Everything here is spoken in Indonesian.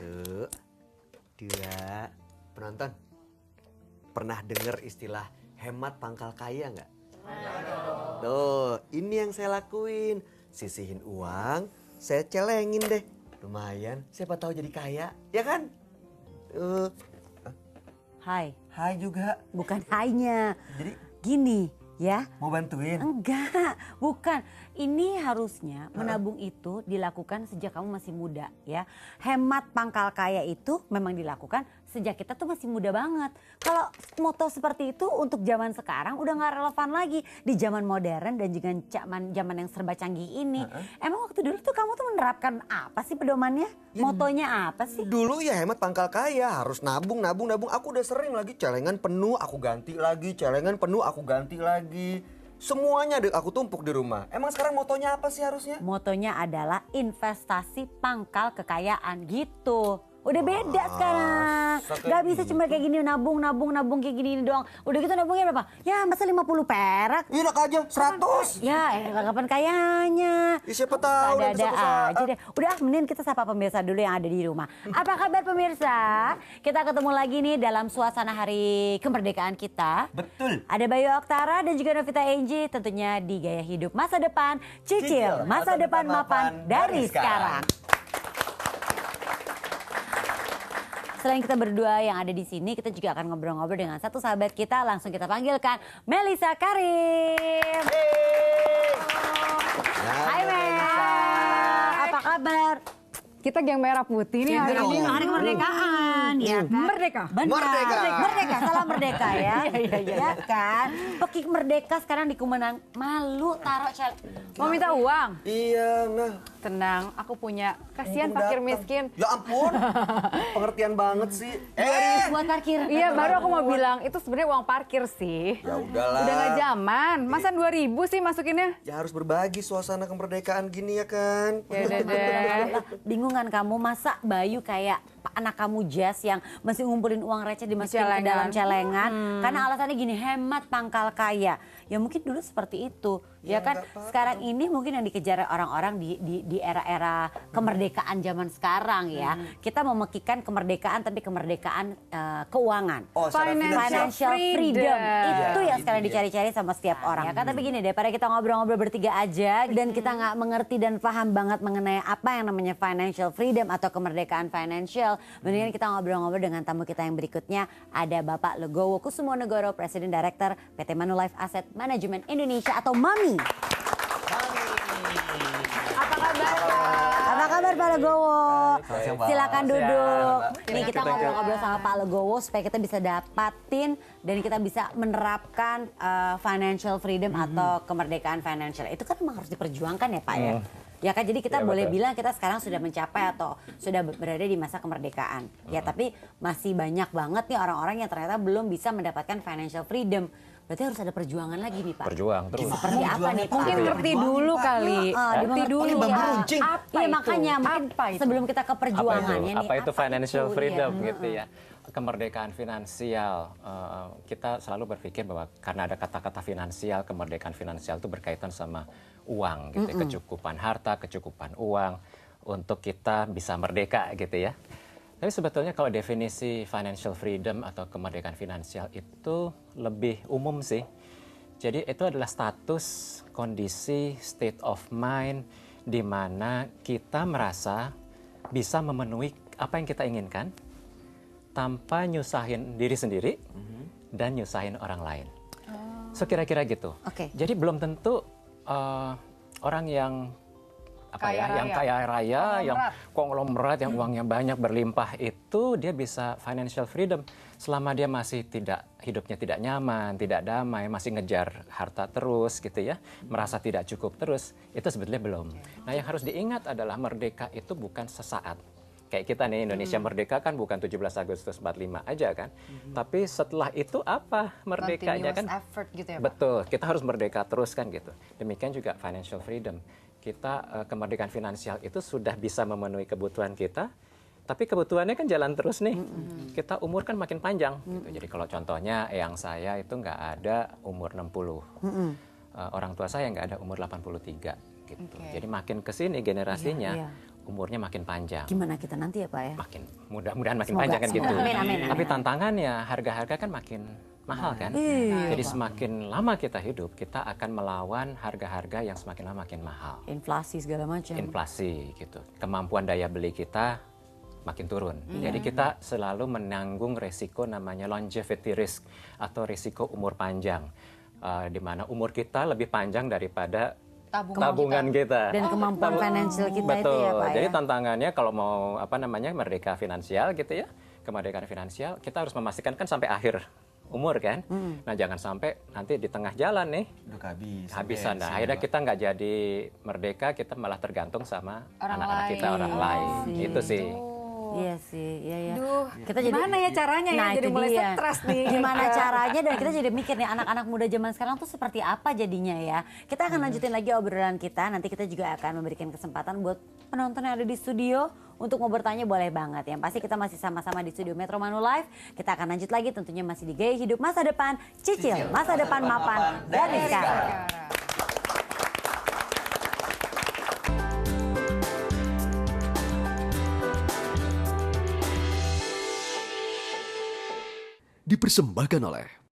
Satu, dua. Penonton, pernah dengar istilah hemat pangkal kaya nggak? Tuh, ini yang saya lakuin. Sisihin uang, saya celengin deh. Lumayan, siapa tahu jadi kaya, ya kan? Hai. Hai juga. Bukan hainya. Jadi Gini ya. mau bantuin? Enggak, bukan. Ini harusnya menabung itu dilakukan sejak kamu masih muda ya. Hemat pangkal kaya itu memang dilakukan sejak kita tuh masih muda banget. Kalau moto seperti itu untuk zaman sekarang udah nggak relevan lagi di zaman modern dan juga zaman yang serba canggih ini. Emang waktu dulu tuh kamu tuh menerapkan apa sih pedomannya? Motonya apa sih? Dulu ya hemat pangkal kaya, harus nabung. Aku udah sering lagi celengan penuh, aku ganti lagi. Celengan penuh, aku ganti lagi. Semuanya aku tumpuk di rumah. Emang sekarang motonya apa sih harusnya? Motonya adalah investasi pangkal kekayaan gitu. Udah beda sekarang. Gak bisa cuma kayak gini nabung kayak gini doang. Udah gitu nabungnya berapa? Ya masa 50 perak? Iya aja, 100. Ya kapan kayanya? Ya, siapa tahu nanti Ada suatu saat. aja deh. Udah mending kita sapa pemirsa dulu yang ada di rumah. Apa kabar pemirsa? Kita ketemu lagi nih dalam suasana hari kemerdekaan kita. Betul. Ada Bayu Oktara dan juga Novita Enji tentunya di Gaya Hidup Masa Depan. Cicil masa depan mapan dari sekarang. Selain kita berdua yang ada di sini, kita juga akan ngobrol-ngobrol dengan satu sahabat kita. Langsung kita panggilkan Melisa Karim. Hai Melisa, apa kabar? Kita geng merah putih nih hari ini. Hari kemerdekaan, ya kan? Merdeka. Benar. Merdeka. Merdeka, salah merdeka ya. Iya. Ya kan? Pekik merdeka sekarang di Kumenang. Malu taruh Mau minta uang? Iya, Mel. Tenang, aku punya. Kasihan Mumpung fakir datang. miskin. Ya ampun, pengertian banget sih. buat parkir. Iya, baru aku mau bilang itu sebenarnya uang parkir sih. Ya udahlah. Udah gak zaman. Masa 2.000 sih masukinnya? Ya harus berbagi suasana kemerdekaan gini ya kan. Ya udah deh. Bingungan kamu, masa Bayu kayak anak kamu Jazz yang masih ngumpulin uang receh dimasukin ke Celengan. dalam celengan. Karena alasannya gini, hemat pangkal kaya. Ya mungkin dulu seperti itu. Ya, kan nggak apa-apa sekarang ini mungkin yang dikejar orang-orang di era-era kemerdekaan zaman sekarang ya. Kita memekikan kemerdekaan tapi kemerdekaan keuangan. Oh, secara Financial freedom. Itu Ya, yang sekarang itu dia. dicari-cari sama setiap orang. Ya kan, tapi gini, daripada kita ngobrol-ngobrol bertiga aja dan kita nggak mengerti dan paham banget mengenai apa yang namanya financial freedom atau kemerdekaan financial, mendingan kita ngobrol-ngobrol dengan tamu kita yang berikutnya. Ada Bapak Legowo Kusumonegoro, Presiden Director PT Manulife Asset Management Indonesia atau MAMI. Apa kabar? Apa kabar Pak Legowo? Silakan duduk. Mbak. Nih kita ngobrol-ngobrol sama Pak Legowo supaya kita bisa dapatin dan kita bisa menerapkan financial freedom atau kemerdekaan financial. Itu kan memang harus diperjuangkan ya Pak ya. Ya kan, jadi kita boleh bilang kita sekarang sudah mencapai atau sudah berada di masa kemerdekaan. Ya tapi masih banyak banget nih orang-orang yang ternyata belum bisa mendapatkan financial freedom. Berarti harus ada perjuangan lagi nih Pak. Berjuang terus. Seperti apa nih Pak? Mungkin ngerti dulu kali. Ngerti dulu. bambu runcing. Iya makanya mungkin Apa itu? sebelum kita ke perjuangannya nih. Apa itu financial itu, freedom ya? gitu ya. Kemerdekaan finansial, kita selalu berpikir bahwa karena ada kata-kata finansial, kemerdekaan finansial itu berkaitan sama uang gitu, kecukupan harta, kecukupan uang untuk kita bisa merdeka gitu ya. Tapi sebetulnya kalau definisi financial freedom atau kemerdekaan finansial itu lebih umum sih. Jadi itu adalah status, kondisi, state of mind di mana kita merasa bisa memenuhi apa yang kita inginkan tanpa nyusahin diri sendiri dan nyusahin orang lain. So kira-kira gitu. Oke. Jadi belum tentu orang yang yang kaya raya, yang konglomerat, yang uangnya banyak berlimpah itu dia bisa financial freedom selama dia masih hidupnya tidak nyaman, tidak damai, masih ngejar harta terus gitu ya, merasa tidak cukup terus, itu sebetulnya belum. Nah yang harus diingat adalah merdeka itu bukan sesaat. Kayak kita nih Indonesia merdeka kan bukan 17 Agustus 45 aja kan. Tapi setelah itu apa merdekanya kan? Effort gitu ya Pak? Betul, kita harus merdeka terus kan gitu. Demikian juga financial freedom. Kita kemerdekaan finansial itu sudah bisa memenuhi kebutuhan kita, tapi kebutuhannya kan jalan terus nih. Kita umur kan makin panjang. Gitu. Jadi kalau contohnya yang saya itu nggak ada umur 60. Orang tua saya nggak ada umur 83. Gitu. Jadi makin ke sini generasinya umurnya makin panjang. Gimana kita nanti ya Pak ya? Mudah-mudahan makin Semoga, panjang kan semoga. gitu. Amin, amin, amin. Tapi tantangannya harga-harga kan makin mahal kan. Iya, Jadi Pak. semakin lama kita hidup, kita akan melawan harga-harga yang semakin lama makin mahal. Inflasi segala macam. Inflasi gitu. Kemampuan daya beli kita makin turun. Jadi kita selalu menanggung resiko namanya longevity risk atau risiko umur panjang. Di mana umur kita lebih panjang daripada tabungan kita. Dan kemampuan financial kita Betul. itu ya Pak Jadi ya. tantangannya kalau mau merdeka finansial gitu ya, kemerdekaan finansial kita harus memastikan kan sampai akhir umur kan. Nah jangan sampai nanti di tengah jalan nih Udah kehabisan. Nah akhirnya kita nggak jadi merdeka, kita malah tergantung sama Orang anak-anak kita, lain. orang lain. Gitu sih. Iya sih, iya ya. Duh, Kita jadi gimana ya caranya ya? Jadi itu mulai dia. stres nih. Gimana caranya dan kita jadi mikir nih anak-anak muda zaman sekarang tuh seperti apa jadinya ya. Kita akan lanjutin lagi obrolan kita. Nanti kita juga akan memberikan kesempatan buat penonton yang ada di studio untuk mau bertanya boleh banget. Yang pasti kita masih sama-sama di studio Metro Manu Live. Kita akan lanjut lagi tentunya masih di Gaya Hidup Masa Depan. Cicil masa depan mapan dari sekarang. Dipersembahkan oleh